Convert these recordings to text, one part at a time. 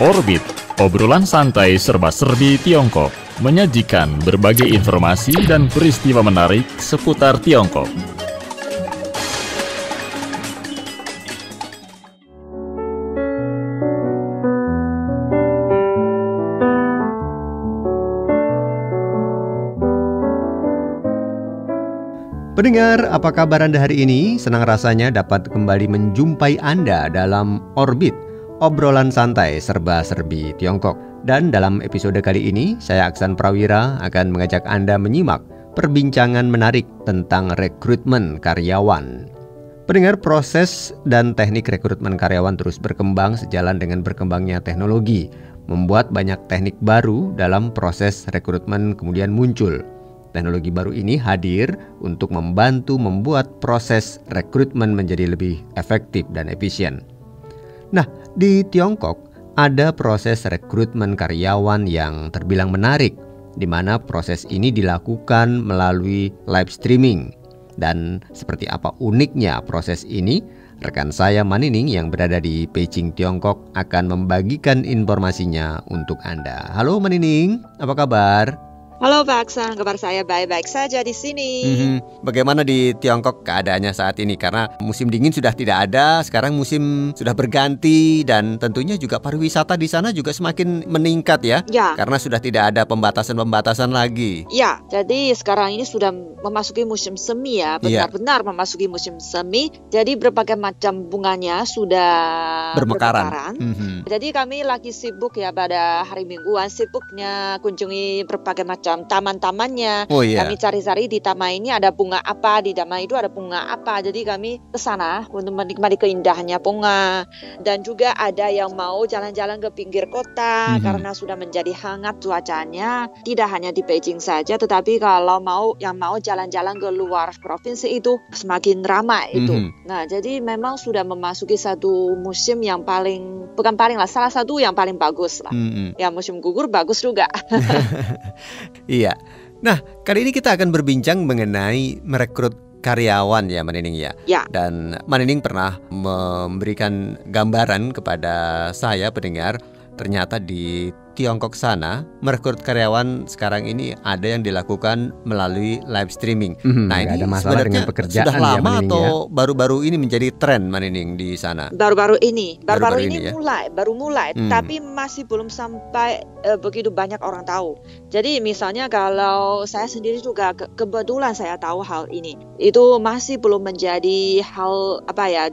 Orbit, obrolan santai serba-serbi Tiongkok, menyajikan berbagai informasi dan peristiwa menarik seputar Tiongkok. Pendengar, apa kabar Anda hari ini? Senang rasanya dapat kembali menjumpai Anda dalam Orbit, obrolan santai serba-serbi Tiongkok. Dan dalam episode kali ini, saya Aksan Prawira akan mengajak Anda menyimak perbincangan menarik tentang rekrutmen karyawan. Pendengar, proses dan teknik rekrutmen karyawan terus berkembang sejalan dengan berkembangnya teknologi, membuat banyak teknik baru dalam proses rekrutmen kemudian muncul. Teknologi baru ini hadir untuk membantu membuat proses rekrutmen menjadi lebih efektif dan efisien. Nah, di Tiongkok ada proses rekrutmen karyawan yang terbilang menarik, di mana proses ini dilakukan melalui live streaming. Dan seperti apa uniknya proses ini, rekan saya Manining yang berada di Beijing, Tiongkok akan membagikan informasinya untuk Anda. Halo Manining, apa kabar? Halo Pak Aksan, kabar saya baik-baik saja di sini. Bagaimana di Tiongkok keadaannya saat ini? Karena musim dingin sudah tidak ada, sekarang musim sudah berganti dan tentunya juga pariwisata di sana juga semakin meningkat ya? Ya. Karena sudah tidak ada pembatasan-pembatasan lagi. Ya, jadi sekarang ini sudah memasuki musim semi ya, benar-benar memasuki musim semi. Jadi berbagai macam bunganya sudah bermekaran. Jadi kami lagi sibuk ya pada hari Mingguan, sibuknya kunjungi berbagai macam taman-tamannya. Kami cari-cari di taman ini ada bunga apa, di taman itu ada bunga apa. Jadi kami ke sana untuk menikmati keindahannya bunga. Dan juga ada yang mau jalan-jalan ke pinggir kota karena sudah menjadi hangat cuacanya. Tidak hanya di Beijing saja, tetapi kalau mau jalan-jalan ke luar provinsi itu semakin ramai itu. Nah, jadi memang sudah memasuki satu musim yang salah satu yang paling bagus lah. Ya, musim gugur bagus juga. Iya. Nah, kali ini kita akan berbincang mengenai merekrut karyawan ya Manining ya. Dan Manining pernah memberikan gambaran kepada saya pendengar, ternyata di Tiongkok sana merekrut karyawan sekarang ini ada yang dilakukan melalui live streaming. Nah, ini ada masalah dengan pekerjaan sudah lama ya, atau baru-baru ini menjadi tren Manining di sana? Baru-baru ini ya? baru mulai, tapi masih belum sampai begitu banyak orang tahu. Jadi misalnya kalau saya sendiri juga kebetulan saya tahu hal ini, itu masih belum menjadi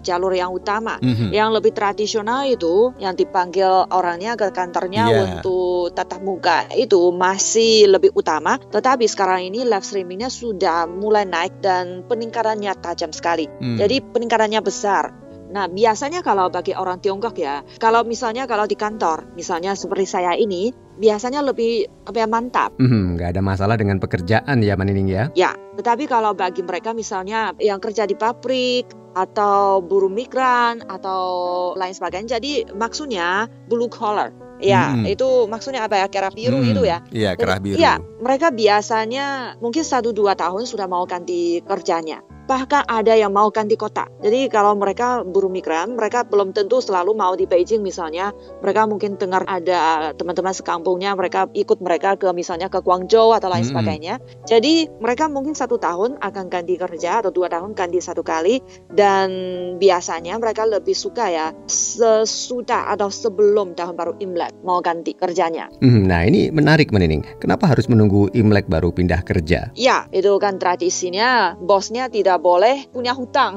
jalur yang utama. Yang lebih tradisional itu yang dipanggil orangnya ke kantornya untuk tatap muka itu masih lebih utama. Tetapi sekarang ini live streamingnya sudah mulai naik dan peningkatannya tajam sekali. Jadi peningkatannya besar. Nah, biasanya kalau bagi orang Tiongkok ya, kalau di kantor, misalnya seperti saya ini, biasanya lebih mantap. Nggak ada masalah dengan pekerjaan ya Manining ya? Ya, tetapi kalau bagi mereka misalnya yang kerja di pabrik atau buruh migran atau lain sebagainya, jadi maksudnya blue collar. Ya, itu maksudnya apa ya, kerah biru itu ya. Iya, kerah biru. Iya, mereka biasanya mungkin 1-2 tahun sudah mau ganti kerjanya. Bahkan ada yang mau ganti kota. Jadi kalau mereka buruh migran, mereka belum tentu selalu mau di Beijing misalnya. Mereka mungkin dengar ada teman-teman sekampungnya, mereka ikut mereka misalnya ke Guangzhou atau lain sebagainya. Jadi mereka mungkin 1 tahun akan ganti kerja atau 2 tahun ganti 1 kali. Dan biasanya mereka lebih suka ya sesudah atau sebelum tahun baru Imlek mau ganti kerjanya. Nah, ini menarik Manining. Kenapa harus menunggu Imlek baru pindah kerja? Ya, itu kan tradisinya bosnya tidak boleh punya hutang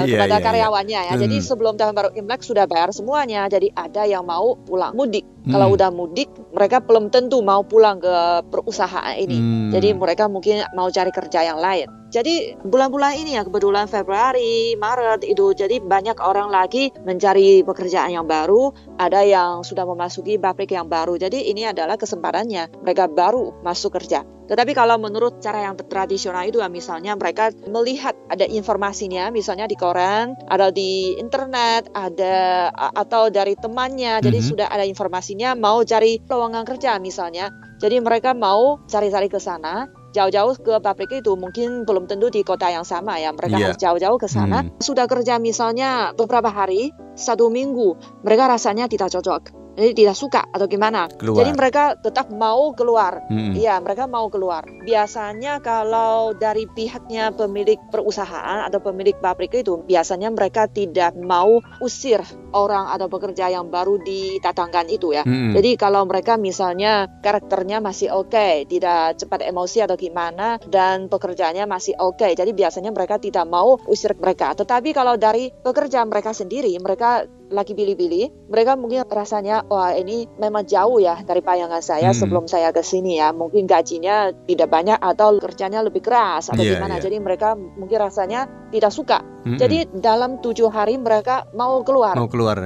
kepada karyawannya ya. Jadi sebelum tahun baru Imlek sudah bayar semuanya. Jadi ada yang mau pulang mudik. Kalau udah mudik, mereka belum tentu mau pulang ke perusahaan ini. Jadi mereka mungkin mau cari kerja yang lain. Jadi bulan-bulan ini ya, kebetulan Februari, Maret itu, jadi banyak orang lagi mencari pekerjaan yang baru. Ada yang sudah memasuki pabrik yang baru. Jadi ini adalah kesempatannya, mereka baru masuk kerja. Tetapi kalau menurut cara yang tradisional itu ya, misalnya mereka melihat ada informasinya, misalnya di koran, ada di internet, ada atau dari temannya. Jadi sudah ada informasinya mau cari lowongan kerja misalnya. Jadi mereka mau cari-cari ke sana jauh-jauh ke pabrik itu, mungkin belum tentu di kota yang sama ya, mereka harus jauh-jauh ke sana. Sudah kerja misalnya beberapa hari, 1 minggu, mereka rasanya tidak cocok, jadi tidak suka atau gimana. Jadi mereka tetap mau keluar. Iya, mereka mau keluar. Biasanya kalau dari pihaknya pemilik perusahaan atau pemilik pabrik itu, biasanya mereka tidak mau usir orang atau pekerja yang baru didatangkan itu ya. Jadi kalau mereka misalnya karakternya masih oke, tidak cepat emosi atau gimana, dan pekerjaannya masih oke, jadi biasanya mereka tidak mau usir mereka. Tetapi kalau dari pekerja mereka sendiri, mereka lagi pilih-pilih, mereka mungkin rasanya, wah ini memang jauh ya dari bayangan saya sebelum saya ke sini ya. Mungkin gajinya tidak banyak atau kerjanya lebih keras atau gimana. Jadi mereka mungkin rasanya tidak suka. Jadi dalam 7 hari mereka mau keluar.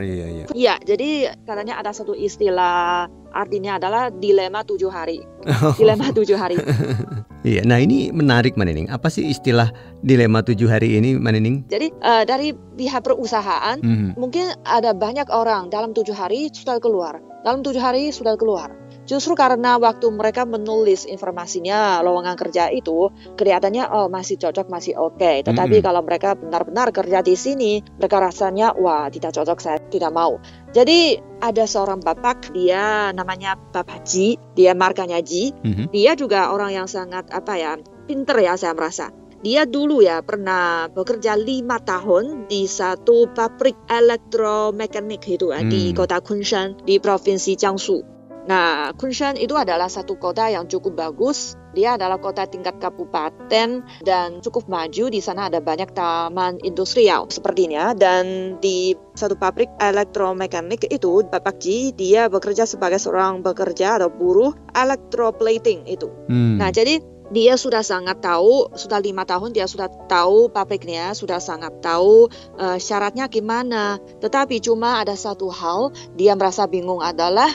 Iya. Iya, jadi katanya ada satu istilah, artinya adalah dilema 7 hari. Dilema 7 hari. Iya, nah ini menarik Mbak Nining. Apa sih istilah dilema 7 hari ini Mbak Nining? Jadi dari pihak perusahaan, mungkin ada banyak orang dalam 7 hari sudah keluar. Dalam 7 hari sudah keluar. Justru karena waktu mereka menulis informasinya lowongan kerja itu, kelihatannya masih cocok, masih oke. Tetapi kalau mereka benar-benar kerja di sini, mereka rasanya wah tidak cocok, saya tidak mau. Jadi ada seorang bapak, dia namanya Bapak Ji, dia markanya Ji. Dia juga orang yang sangat pinter ya saya merasa. Dia dulu ya pernah bekerja 5 tahun di satu pabrik elektromekanik itu di kota Kunshan di provinsi Jiangsu. Nah, Kunshan itu adalah satu kota yang cukup bagus. Dia adalah kota tingkat kabupaten dan cukup maju. Di sana ada banyak taman industrial sepertinya. Dan di satu pabrik elektromekanik itu, Bapak Ji, dia bekerja sebagai seorang pekerja atau buruh electroplating itu. Nah, jadi dia sudah sangat tahu, sudah 5 tahun dia sudah tahu pabriknya, sudah sangat tahu syaratnya gimana. Tetapi cuma ada satu hal, dia merasa bingung adalah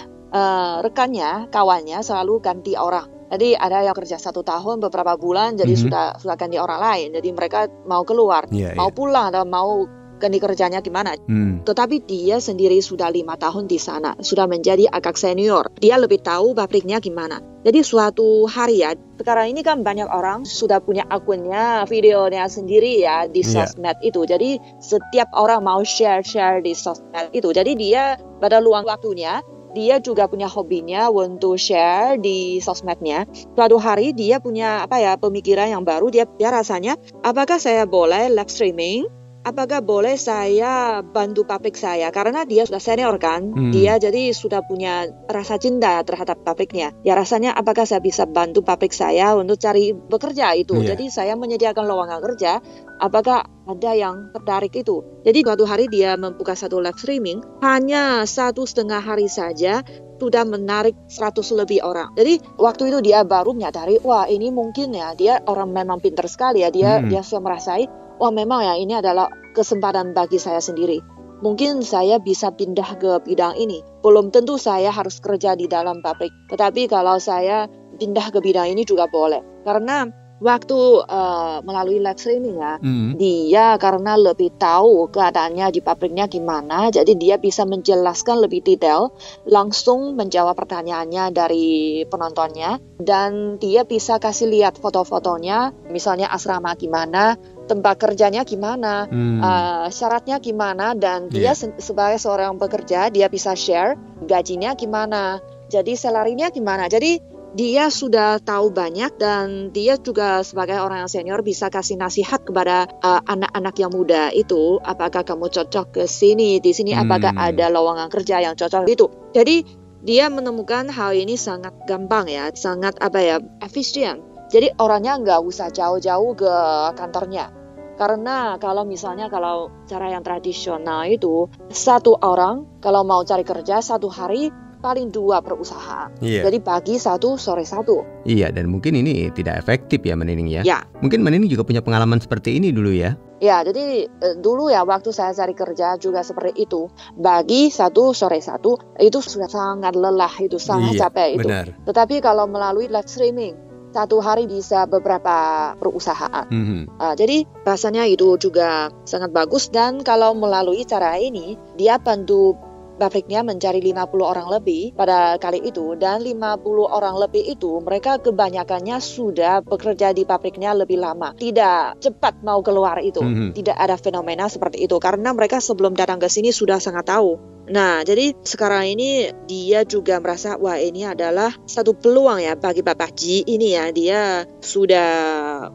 rekannya, kawannya selalu ganti orang. Jadi ada yang kerja 1 tahun, beberapa bulan, jadi sudah ganti orang lain. Jadi mereka mau keluar, mau pulang atau mau ganti kerjanya gimana. Tetapi dia sendiri sudah 5 tahun di sana, sudah menjadi agak senior. Dia lebih tahu pabriknya gimana. Jadi suatu hari ya, sekarang ini kan banyak orang sudah punya akunnya, videonya sendiri ya di sosmed itu. Jadi setiap orang mau share di sosmed itu. Jadi dia pada luang waktunya, dia juga punya hobinya untuk share di sosmednya. Suatu hari dia punya pemikiran yang baru. Dia rasanya, apakah saya boleh live streaming? Apakah boleh saya bantu pabrik saya? Karena dia sudah senior kan, dia jadi sudah punya rasa cinta terhadap pabriknya. Ya rasanya apakah saya bisa bantu pabrik saya untuk cari bekerja itu. Jadi saya menyediakan lowongan kerja. Apakah ada yang tertarik itu? Jadi suatu hari dia membuka satu live streaming, hanya 1,5 hari saja sudah menarik 100 lebih orang. Jadi waktu itu dia baru menyadari, wah ini mungkin ya, dia orang memang pintar sekali ya. Dia sudah merasai, wah memang ya ini adalah kesempatan bagi saya sendiri. Mungkin saya bisa pindah ke bidang ini. Belum tentu saya harus kerja di dalam pabrik. Tetapi kalau saya pindah ke bidang ini juga boleh. Karena waktu melalui live streaming ya, dia karena lebih tahu keadaannya di pabriknya gimana, jadi dia bisa menjelaskan lebih detail, langsung menjawab pertanyaannya dari penontonnya, dan dia bisa kasih lihat foto-fotonya, misalnya asrama gimana, tempat kerjanya gimana, syaratnya gimana, dan dia sebagai seorang pekerja, dia bisa share gajinya gimana, jadi salarinya gimana. Jadi dia sudah tahu banyak, dan dia juga sebagai orang yang senior bisa kasih nasihat kepada anak-anak yang muda itu, apakah kamu cocok ke sini, di sini apakah ada lowongan kerja yang cocok itu. Jadi dia menemukan hal ini sangat gampang ya, sangat efisien. Jadi orangnya nggak usah jauh-jauh ke kantornya. Karena kalau cara yang tradisional itu, satu orang kalau mau cari kerja 1 hari paling 2 perusahaan. Jadi pagi 1, sore 1. Iya, dan mungkin ini tidak efektif ya Mbak Nining ya. Mungkin Mbak Nining juga punya pengalaman seperti ini dulu ya. Ya, jadi dulu ya waktu saya cari kerja juga seperti itu. Pagi 1, sore 1, itu sudah sangat lelah, itu sangat capek itu. Benar. Tetapi kalau melalui live streaming, 1 hari bisa beberapa perusahaan. Jadi rasanya itu juga sangat bagus, dan kalau melalui cara ini dia bantu pabriknya mencari 50 orang lebih pada kali itu, dan 50 orang lebih itu mereka kebanyakannya sudah bekerja di pabriknya lebih lama. Tidak cepat mau keluar itu. Tidak ada fenomena seperti itu karena mereka sebelum datang ke sini sudah sangat tahu. Nah, jadi sekarang ini dia juga merasa, wah ini adalah satu peluang ya bagi Bapak Ji ini ya. Dia sudah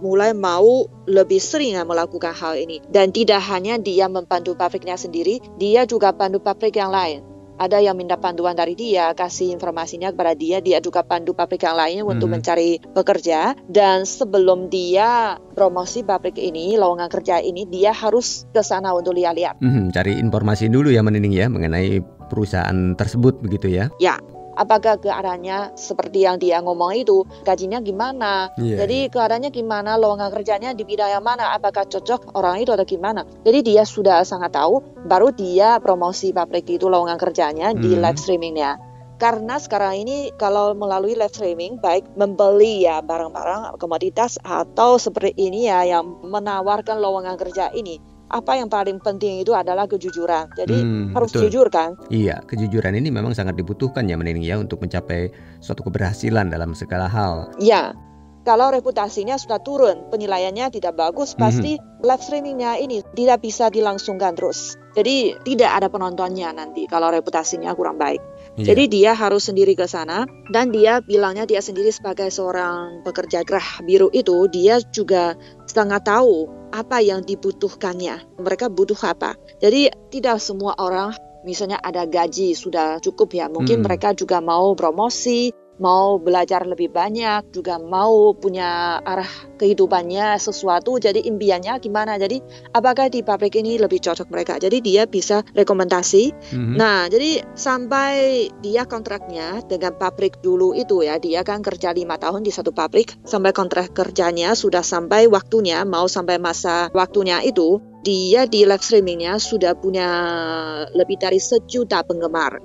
mulai mau lebih sering melakukan hal ini. Dan tidak hanya dia membantu pabriknya sendiri, dia juga bantu pabrik yang lain. Ada yang minta bantuan dari dia, kasih informasinya kepada dia juga bantu pabrik yang lain untuk mencari pekerja. Dan sebelum dia promosi pabrik ini, lowongan kerja ini, dia harus ke sana untuk lihat-lihat. Cari informasi dulu ya Menining ya, mengenai perusahaan tersebut begitu ya? Ya. Apakah keadaannya seperti yang dia ngomong itu, gajinya gimana, jadi keadaannya gimana, lowongan kerjanya di bidang yang mana, apakah cocok orang itu atau gimana. Jadi dia sudah sangat tahu, baru dia promosi pabrik itu lowongan kerjanya di live streamingnya. Karena sekarang ini kalau melalui live streaming, baik membeli ya barang-barang komoditas atau seperti ini ya yang menawarkan lowongan kerja ini, apa yang paling penting itu adalah kejujuran. Jadi harus jujur kan? Iya, kejujuran ini memang sangat dibutuhkan ya Menining ya untuk mencapai suatu keberhasilan dalam segala hal. Ya, kalau reputasinya sudah turun, penilaiannya tidak bagus, pasti live streamingnya ini tidak bisa dilangsungkan terus. Jadi tidak ada penontonnya nanti kalau reputasinya kurang baik. Jadi dia harus sendiri ke sana, dan dia bilangnya dia sendiri sebagai seorang pekerja gerah biru itu, dia juga sangat tahu apa yang dibutuhkannya. Mereka butuh apa. Jadi tidak semua orang misalnya ada gaji sudah cukup ya. Mungkin mereka juga mau promosi, mau belajar lebih banyak, juga mau punya arah kehidupannya sesuatu. Jadi impiannya gimana? Jadi apakah di pabrik ini lebih cocok mereka? Jadi dia bisa rekomendasi. Nah, jadi sampai dia kontraknya dengan pabrik dulu itu ya, dia kan kerja 5 tahun di satu pabrik, sampai kontrak kerjanya sudah sampai waktunya, mau sampai masa waktunya itu, dia di live streamingnya sudah punya lebih dari 1 juta penggemar.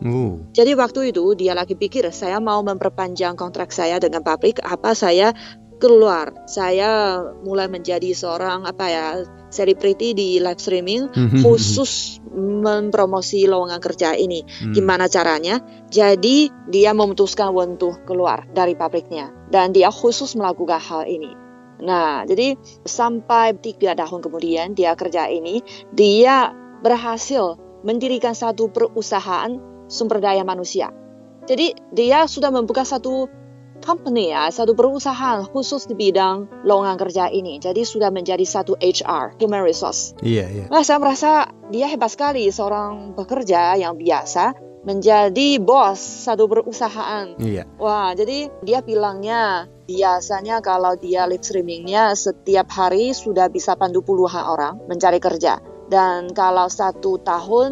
Jadi waktu itu dia lagi pikir, saya mau memperpanjang kontrak saya dengan pabrik, apa saya keluar, saya mulai menjadi seorang selebriti di live streaming, khusus mempromosi lowongan kerja ini. Gimana caranya? Jadi dia memutuskan untuk keluar dari pabriknya, dan dia khusus melakukan hal ini. Nah, jadi sampai 3 tahun kemudian dia kerja ini, dia berhasil mendirikan satu perusahaan sumber daya manusia. Jadi dia sudah membuka satu company ya, satu perusahaan khusus di bidang lowongan kerja ini. Jadi sudah menjadi satu HR, human resource. Nah, saya merasa dia hebat sekali, seorang pekerja yang biasa menjadi bos satu perusahaan. Wah, jadi dia bilangnya biasanya kalau dia live streamingnya setiap hari sudah bisa bantu puluhan orang mencari kerja. Dan kalau 1 tahun,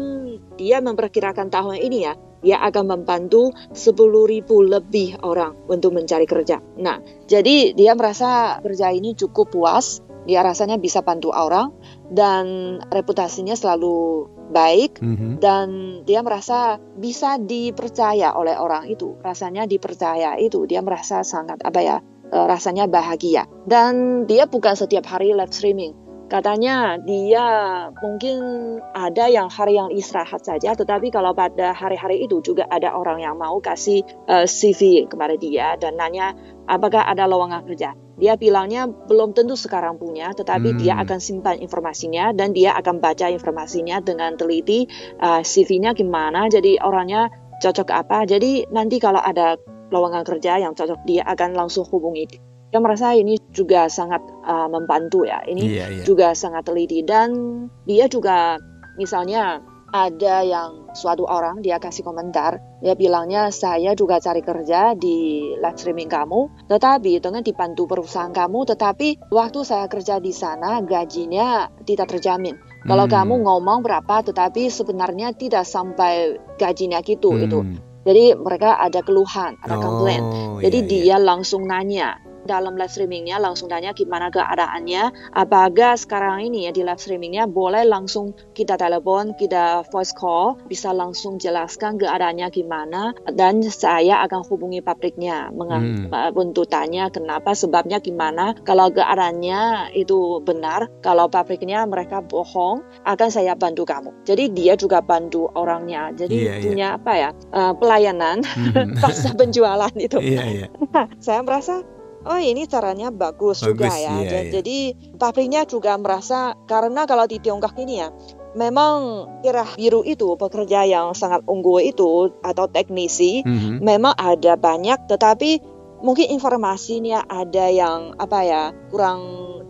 dia memperkirakan tahun ini ya, dia akan membantu 10.000 lebih orang untuk mencari kerja. Nah, jadi dia merasa kerja ini cukup puas, dia rasanya bisa bantu orang, dan reputasinya selalu baik, dan dia merasa bisa dipercaya oleh orang itu. Rasanya dipercaya itu, dia merasa sangat rasanya bahagia. Dan dia bukan setiap hari live streaming. Katanya dia mungkin ada yang hari yang istirahat saja, tetapi kalau pada hari-hari itu juga ada orang yang mau kasih CV kepada dia dan nanya apakah ada lowongan kerja. Dia bilangnya belum tentu sekarang punya, tetapi dia akan simpan informasinya dan dia akan baca informasinya dengan teliti, CV-nya gimana, jadi orangnya cocok apa. Jadi nanti kalau ada lowongan kerja yang cocok, dia akan langsung hubungi. Dia merasa ini juga sangat membantu ya, ini juga sangat teliti. Dan dia juga misalnya ada yang suatu orang dia kasih komentar, dia bilangnya saya juga cari kerja di live streaming kamu, tetapi dengan dibantu perusahaan kamu, tetapi waktu saya kerja di sana gajinya tidak terjamin. Kalau kamu ngomong berapa, tetapi sebenarnya tidak sampai gajinya gitu itu. Jadi mereka ada keluhan, ada komplain. Jadi dia langsung nanya dalam live streamingnya langsung tanya gimana keadaannya. Apakah sekarang ini ya di live streamingnya boleh langsung kita telepon, kita voice call, bisa langsung jelaskan keadaannya gimana, dan saya akan hubungi pabriknya untuk tanya kenapa, sebabnya gimana. Kalau keadaannya itu benar, kalau pabriknya mereka bohong, akan saya bantu kamu. Jadi dia juga bantu orangnya. Jadi punya pelayanan pasca penjualan itu. Saya merasa ini caranya bagus juga ya. Jadi pabriknya juga merasa, karena kalau di Tiongkok ini ya, memang Kerah Biru itu pekerja yang sangat unggul itu atau teknisi, memang ada banyak, tetapi mungkin informasinya ada yang kurang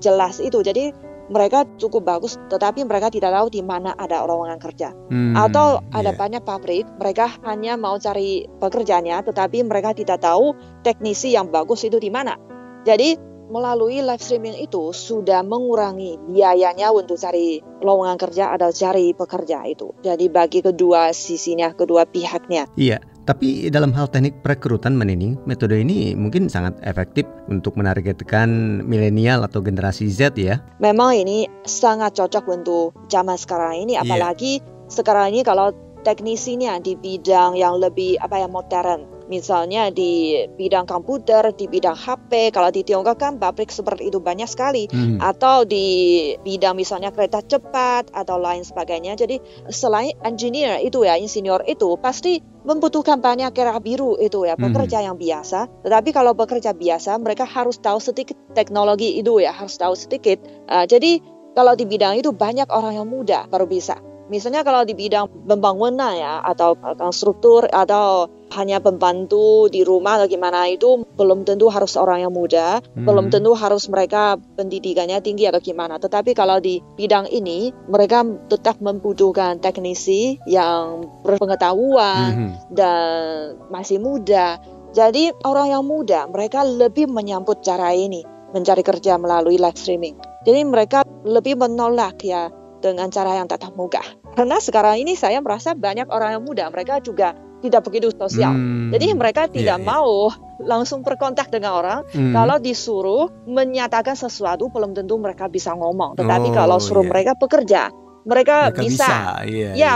jelas itu. Jadi mereka cukup bagus, tetapi mereka tidak tahu di mana ada lowongan kerja. Atau ada banyak pabrik, mereka hanya mau cari pekerjanya, tetapi mereka tidak tahu teknisi yang bagus itu di mana. Jadi melalui live streaming itu sudah mengurangi biayanya untuk cari lowongan kerja atau cari pekerja itu. Jadi bagi kedua sisinya, kedua pihaknya. Iya. Tapi dalam hal teknik perekrutan, Menining, metode ini mungkin sangat efektif untuk menargetkan milenial atau generasi Z ya? Memang ini sangat cocok untuk zaman sekarang ini, apalagi sekarang ini kalau teknisinya di bidang yang lebih modern. Misalnya di bidang komputer, di bidang HP, kalau di Tiongkok kan pabrik seperti itu banyak sekali. Atau di bidang misalnya kereta cepat atau lain sebagainya. Jadi selain engineer itu ya, insinyur itu pasti membutuhkan banyak Kerah Biru itu ya, pekerja yang biasa. Tetapi kalau bekerja biasa, mereka harus tahu sedikit teknologi itu ya, harus tahu sedikit. Jadi kalau di bidang itu banyak orang yang muda baru bisa. Misalnya kalau di bidang pembangunan ya, atau konstruktur, atau hanya pembantu di rumah atau gimana, itu belum tentu harus orang yang muda, belum tentu harus mereka pendidikannya tinggi atau gimana. Tetapi kalau di bidang ini, mereka tetap membutuhkan teknisi yang berpengetahuan dan masih muda. Jadi orang yang muda, mereka lebih menyambut cara ini, mencari kerja melalui live streaming. Jadi mereka lebih menolak ya dengan cara yang tatap muka. Karena sekarang ini saya merasa banyak orang yang muda, mereka juga tidak begitu sosial. Jadi mereka tidak mau langsung berkontak dengan orang. Kalau disuruh menyatakan sesuatu, belum tentu mereka bisa ngomong. Tetapi kalau suruh mereka bekerja, mereka bisa.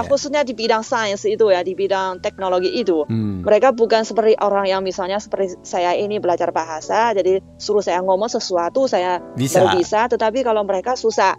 Khususnya di bidang sains itu ya, di bidang teknologi itu. Mereka bukan seperti orang yang misalnya seperti saya ini belajar bahasa, jadi suruh saya ngomong sesuatu, saya baru bisa. Tetapi kalau mereka susah.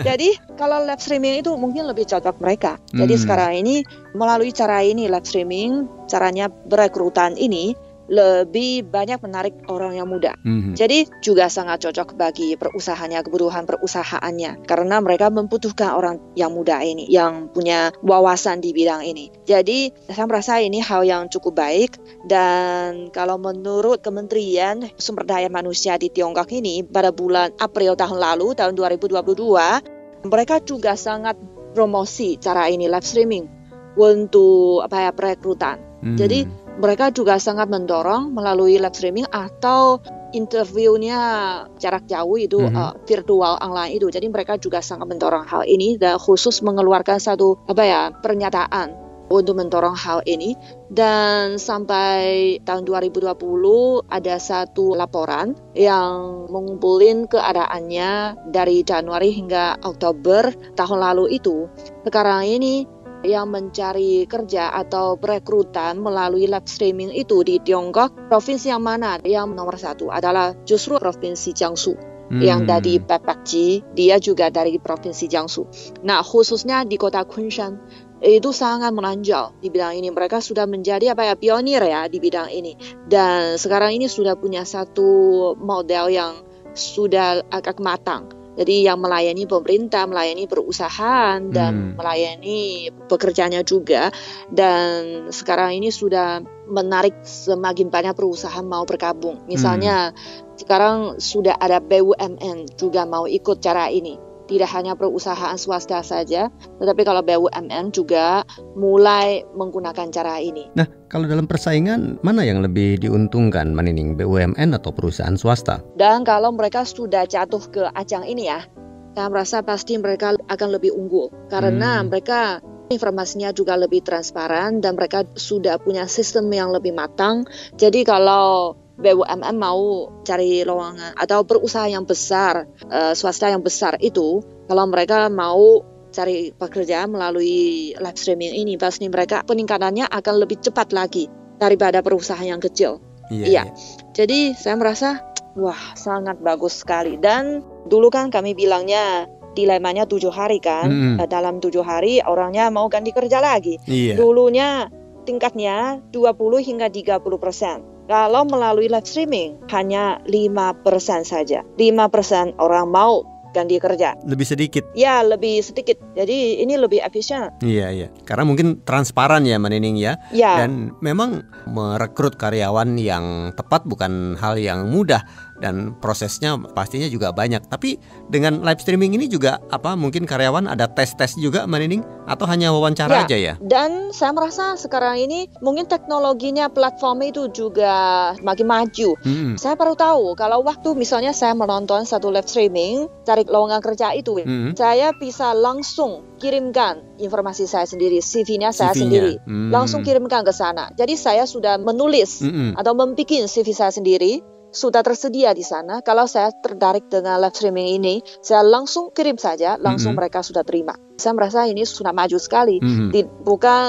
Jadi kalau live streaming itu mungkin lebih cocok mereka. Jadi sekarang ini melalui cara ini, live streaming, caranya berekrutan ini, lebih banyak menarik orang yang muda. Jadi juga sangat cocok bagi perusahaannya, kebutuhan perusahaannya, karena mereka membutuhkan orang yang muda ini, yang punya wawasan di bidang ini. Jadi saya merasa ini hal yang cukup baik. Dan kalau menurut Kementerian Sumber Daya Manusia di Tiongkok ini, pada bulan April tahun lalu, tahun 2022, mereka juga sangat promosi cara ini, live streaming, untuk perekrutan. Jadi mereka juga sangat mendorong melalui live streaming atau interviewnya jarak jauh itu, virtual online itu. Jadi mereka juga sangat mendorong hal ini dan khusus mengeluarkan satu pernyataan untuk mendorong hal ini. Dan sampai tahun 2020 ada satu laporan yang mengumpulin keadaannya dari Januari hingga Oktober tahun lalu itu. Sekarang ini yang mencari kerja atau perekrutan melalui live streaming itu di Tiongkok, provinsi yang mana yang nomor satu adalah justru provinsi Jiangsu. Yang dari Pepakji, dia juga dari provinsi Jiangsu. Nah, khususnya di kota Kunshan, itu sangat menonjol di bidang ini. Mereka sudah menjadi pionir ya di bidang ini. Dan sekarang ini sudah punya satu model yang sudah agak matang. Jadi yang melayani pemerintah, melayani perusahaan, dan melayani pekerjanya juga. Dan sekarang ini sudah menarik semakin banyak perusahaan mau bergabung. Misalnya sekarang sudah ada BUMN juga mau ikut cara ini. Tidak hanya perusahaan swasta saja, tetapi kalau BUMN juga mulai menggunakan cara ini. Nah, kalau dalam persaingan, mana yang lebih diuntungkan, Menining, BUMN atau perusahaan swasta? Dan kalau mereka sudah jatuh ke ajang ini ya, saya merasa pasti mereka akan lebih unggul. Karena mereka informasinya juga lebih transparan dan mereka sudah punya sistem yang lebih matang. Jadi kalau BUMN mau cari lowongan atau perusahaan yang besar, swasta yang besar itu, kalau mereka mau cari pekerjaan melalui live streaming ini, pasti mereka peningkatannya akan lebih cepat lagi daripada perusahaan yang kecil. Iya. Jadi saya merasa wah sangat bagus sekali. Dan dulu kan kami bilangnya dilemanya 7 hari kan, dalam 7 hari orangnya mau ganti kerja lagi. Dulunya tingkatnya 20 hingga 30%. Kalau melalui live streaming hanya 5% saja. 5% orang mau ganti kerja. Lebih sedikit. Ya, lebih sedikit. Jadi ini lebih efisien. Iya. Karena mungkin transparan ya Mbak Nining ya. Dan memang merekrut karyawan yang tepat bukan hal yang mudah. Dan prosesnya pastinya juga banyak. Tapi dengan live streaming ini juga mungkin karyawan ada tes-tes juga Mbak Nining? Atau hanya wawancara aja ya? Dan saya merasa sekarang ini mungkin teknologinya platform itu juga makin maju. Saya baru tahu kalau waktu misalnya saya menonton satu live streaming cari lowongan kerja itu, saya bisa langsung kirimkan informasi saya sendiri, CV-nya saya sendiri, langsung kirimkan ke sana. Jadi saya sudah menulis atau membuat CV saya sendiri, sudah tersedia di sana. Kalau saya tertarik dengan live streaming ini, saya langsung kirim saja, langsung mereka sudah terima. Saya merasa ini sudah maju sekali. Bukan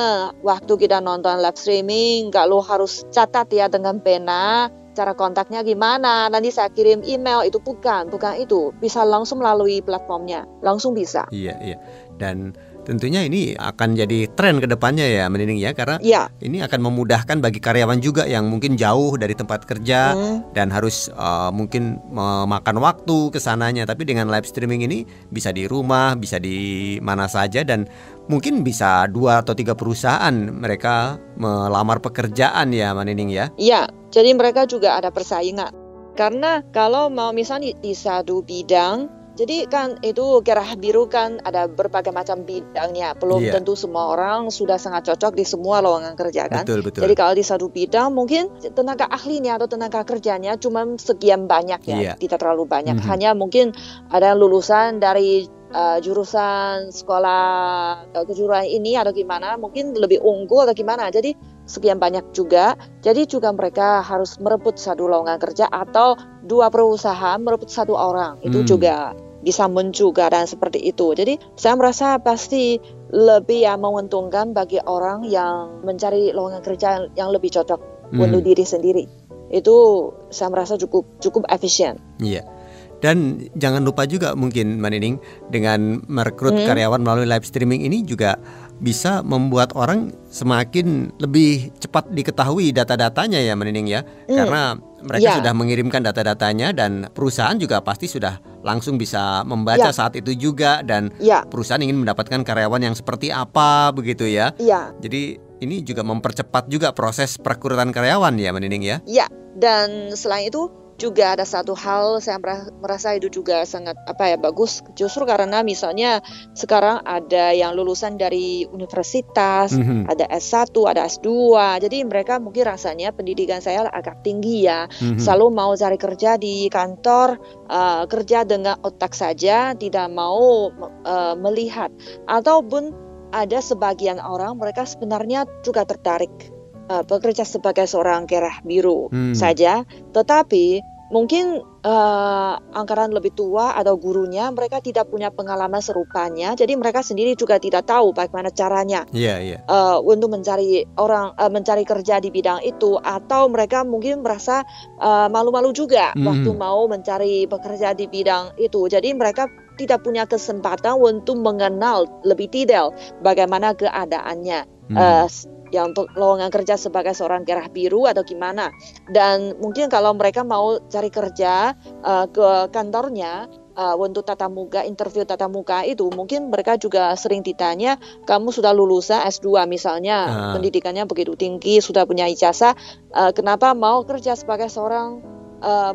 waktu kita nonton live streaming, kalau harus catat ya dengan pena, cara kontaknya gimana, nanti saya kirim email, itu bukan itu. Bisa langsung melalui platformnya, langsung bisa. Iya. Dan tentunya ini akan jadi tren ke depannya ya Mbak Nining ya, karena ini akan memudahkan bagi karyawan juga yang mungkin jauh dari tempat kerja dan harus mungkin memakan waktu ke sananya. Tapi dengan live streaming ini bisa di rumah, bisa di mana saja, dan mungkin bisa 2 atau 3 perusahaan mereka melamar pekerjaan ya Mbak Nining ya. Iya, jadi mereka juga ada persaingan. Karena kalau mau misalnya di satu bidang, jadi kan itu Gerah Biru kan ada berbagai macam bidangnya. Belum tentu semua orang sudah sangat cocok di semua lowongan kerja kan. Betul. Jadi kalau di satu bidang mungkin tenaga ahlinya atau tenaga kerjanya cuma sekian banyak ya, tidak terlalu banyak. Hanya mungkin ada lulusan dari jurusan sekolah kejuruan ini atau gimana, mungkin lebih unggul atau gimana. Jadi sekian banyak juga. Jadi juga mereka harus merebut satu lowongan kerja atau 2 perusahaan merebut 1 orang. Itu juga bisa muncul dan seperti itu. Jadi saya merasa pasti lebih menguntungkan bagi orang yang mencari lowongan kerja yang lebih cocok untuk diri sendiri. Itu saya merasa cukup efisien. Iya. Dan jangan lupa juga mungkin Mbak Nining, dengan merekrut karyawan melalui live streaming ini juga bisa membuat orang semakin lebih cepat diketahui data-datanya ya Mbak Nining ya. Karena mereka sudah mengirimkan data-datanya dan perusahaan juga pasti sudah langsung bisa membaca saat itu juga. Dan perusahaan ingin mendapatkan karyawan yang seperti apa begitu ya. Jadi ini juga mempercepat juga proses perekrutan karyawan ya Mbak Nining ya. Iya, dan selain itu juga ada satu hal saya merasa itu juga sangat bagus, justru karena misalnya sekarang ada yang lulusan dari universitas, ada S1, ada S2, jadi mereka mungkin rasanya pendidikan saya agak tinggi ya, selalu mau cari kerja di kantor, kerja dengan otak saja, tidak mau melihat, ataupun ada sebagian orang mereka sebenarnya juga tertarik bekerja sebagai seorang Gerah Biru saja, tetapi mungkin angkatan lebih tua atau gurunya mereka tidak punya pengalaman serupanya, jadi mereka sendiri juga tidak tahu bagaimana caranya untuk mencari kerja di bidang itu, atau mereka mungkin merasa malu-malu juga waktu mau mencari pekerja di bidang itu, jadi mereka tidak punya kesempatan untuk mengenal lebih detail bagaimana keadaannya yang untuk lowongan kerja sebagai seorang Gerah Biru atau gimana. Dan mungkin kalau mereka mau cari kerja ke kantornya untuk interview tatap muka itu, mungkin mereka juga sering ditanya, kamu sudah lulusan S2 misalnya, pendidikannya begitu tinggi, sudah punya ijazah, kenapa mau kerja sebagai seorang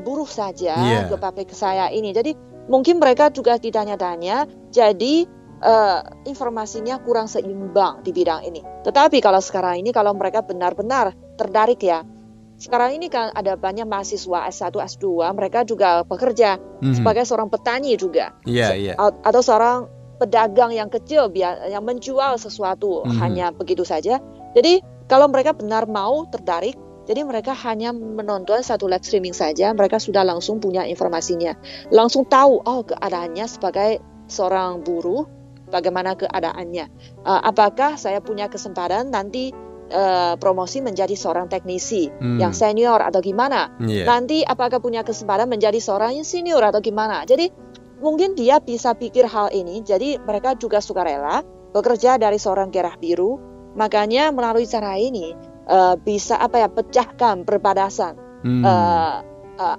buruh saja ke pabrik saya ini. Jadi mungkin mereka juga ditanya-tanya, jadi informasinya kurang seimbang di bidang ini. Tetapi kalau sekarang ini, kalau mereka benar-benar tertarik ya, sekarang ini kan ada banyak mahasiswa S1, S2, mereka juga bekerja sebagai seorang petani juga, atau seorang pedagang yang kecil yang menjual sesuatu hanya begitu saja. Jadi kalau mereka benar mau tertarik, Jadi mereka hanya menonton satu live streaming saja, mereka sudah langsung punya informasinya, langsung tahu keadaannya sebagai seorang buruh, bagaimana keadaannya. Apakah saya punya kesempatan nanti promosi menjadi seorang teknisi yang senior atau gimana? Nanti apakah punya kesempatan menjadi seorang yang senior atau gimana? Jadi mungkin dia bisa pikir hal ini. Jadi mereka juga sukarela bekerja dari seorang gerah biru. Makanya melalui cara ini bisa pecahkan perbatasan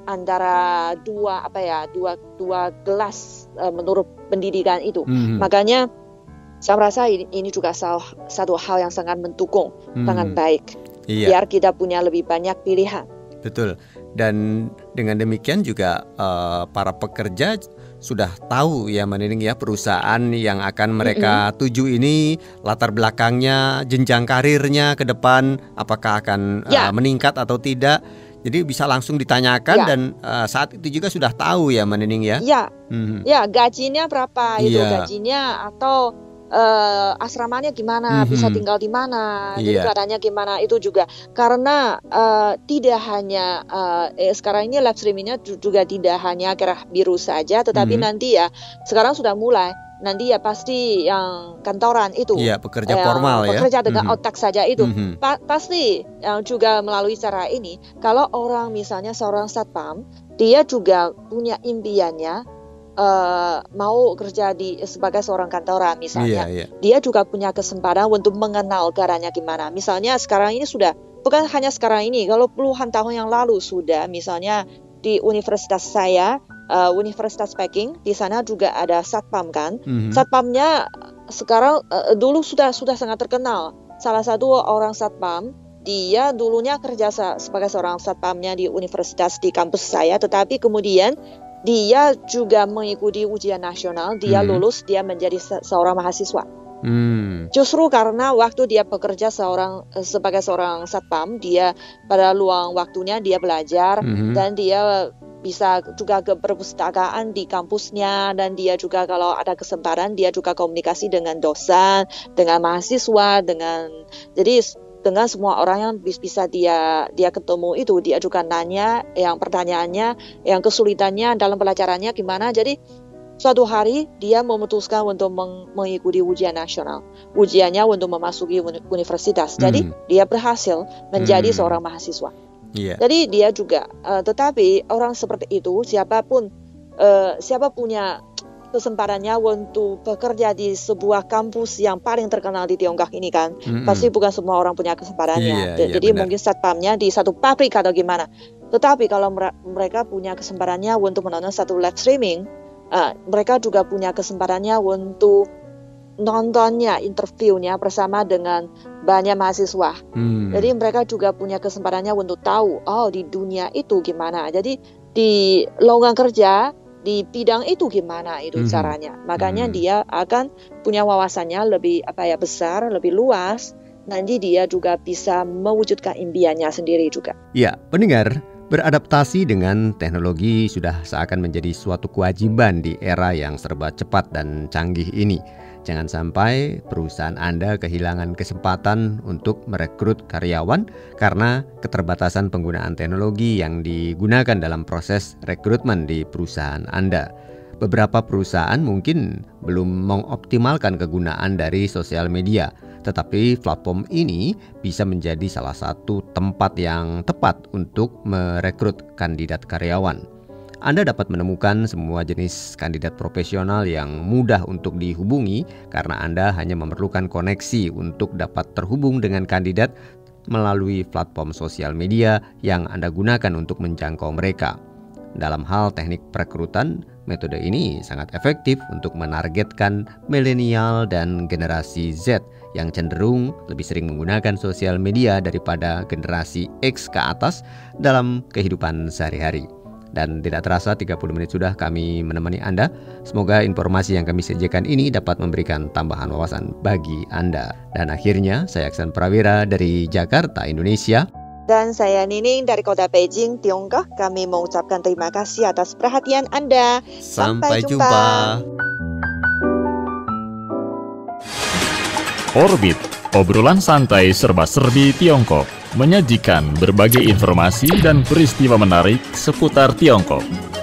antara dua kelas menurut pendidikan itu. Makanya saya merasa ini juga satu hal yang sangat mendukung, sangat baik. Biar kita punya lebih banyak pilihan. Betul. Dan dengan demikian juga para pekerja sudah tahu ya Mbak Nining ya, perusahaan yang akan mereka tuju ini, latar belakangnya, jenjang karirnya ke depan apakah akan meningkat atau tidak. Jadi bisa langsung ditanyakan dan saat itu juga sudah tahu ya Mbak Nining ya. Ya, gajinya berapa itu gajinya, atau asramanya gimana, bisa tinggal di mana, jadi keadaannya gimana itu juga. Karena tidak hanya sekarang ini live streamingnya juga tidak hanya gerah biru saja, tetapi nanti ya sekarang sudah mulai. Nanti ya pasti yang kantoran itu, pekerja formal pekerja dengan otak saja itu, pasti yang juga melalui cara ini. Kalau orang misalnya seorang satpam, dia juga punya impiannya mau kerja sebagai seorang kantoran misalnya, dia juga punya kesempatan untuk mengenal negaranya gimana. Misalnya sekarang ini sudah, bukan hanya sekarang ini, kalau puluhan tahun yang lalu sudah, misalnya di universitas saya, Universitas Peking, di sana juga ada satpam kan. Satpamnya sekarang dulu sudah sangat terkenal. Salah satu orang satpam, dia dulunya kerja sebagai seorang satpamnya di universitas di kampus saya, tetapi kemudian dia juga mengikuti ujian nasional, dia lulus, dia menjadi seorang mahasiswa. Justru karena waktu dia bekerja sebagai seorang satpam, dia pada luang waktunya dia belajar, dan dia bisa juga ke perpustakaan di kampusnya, dan dia juga kalau ada kesempatan dia juga komunikasi dengan dosen, dengan mahasiswa, dengan semua orang yang bisa dia ketemu itu. Dia juga nanya yang pertanyaannya, yang kesulitannya dalam pelajarannya gimana. Jadi suatu hari dia memutuskan untuk mengikuti ujian nasional, ujiannya untuk memasuki universitas. Jadi dia berhasil menjadi seorang mahasiswa. Jadi dia juga tetapi orang seperti itu, siapa punya kesempatannya untuk bekerja di sebuah kampus yang paling terkenal di Tiongkok ini kan, pasti bukan semua orang punya kesempatannya. Jadi mungkin satpamnya di satu pabrik atau gimana. Tetapi kalau mereka punya kesempatannya untuk menonton satu live streaming, mereka juga punya kesempatannya untuk nontonnya, interviewnya bersama dengan banyak mahasiswa. Jadi mereka juga punya kesempatannya untuk tahu di dunia itu gimana. Jadi di lowongan kerja di bidang itu gimana itu caranya. Makanya dia akan punya wawasannya lebih besar, lebih luas. Nanti dia juga bisa mewujudkan impiannya sendiri juga. Ya, pendengar, beradaptasi dengan teknologi sudah seakan menjadi suatu kewajiban di era yang serba cepat dan canggih ini. Jangan sampai perusahaan Anda kehilangan kesempatan untuk merekrut karyawan karena keterbatasan penggunaan teknologi yang digunakan dalam proses rekrutmen di perusahaan Anda. Beberapa perusahaan mungkin belum mengoptimalkan kegunaan dari sosial media, tetapi platform ini bisa menjadi salah satu tempat yang tepat untuk merekrut kandidat karyawan. Anda dapat menemukan semua jenis kandidat profesional yang mudah untuk dihubungi karena Anda hanya memerlukan koneksi untuk dapat terhubung dengan kandidat melalui platform sosial media yang Anda gunakan untuk menjangkau mereka. Dalam hal teknik perekrutan, metode ini sangat efektif untuk menargetkan milenial dan generasi Z yang cenderung lebih sering menggunakan sosial media daripada generasi X ke atas dalam kehidupan sehari-hari. Dan tidak terasa 30 menit sudah kami menemani Anda. Semoga informasi yang kami sajikan ini dapat memberikan tambahan wawasan bagi Anda. Dan akhirnya saya Aksan Prawira dari Jakarta, Indonesia. Dan saya Nining dari kota Beijing, Tiongkok. Kami mengucapkan terima kasih atas perhatian Anda. Sampai jumpa. Orbit, obrolan santai serba-serbi Tiongkok. menyajikan berbagai informasi dan peristiwa menarik seputar Tiongkok.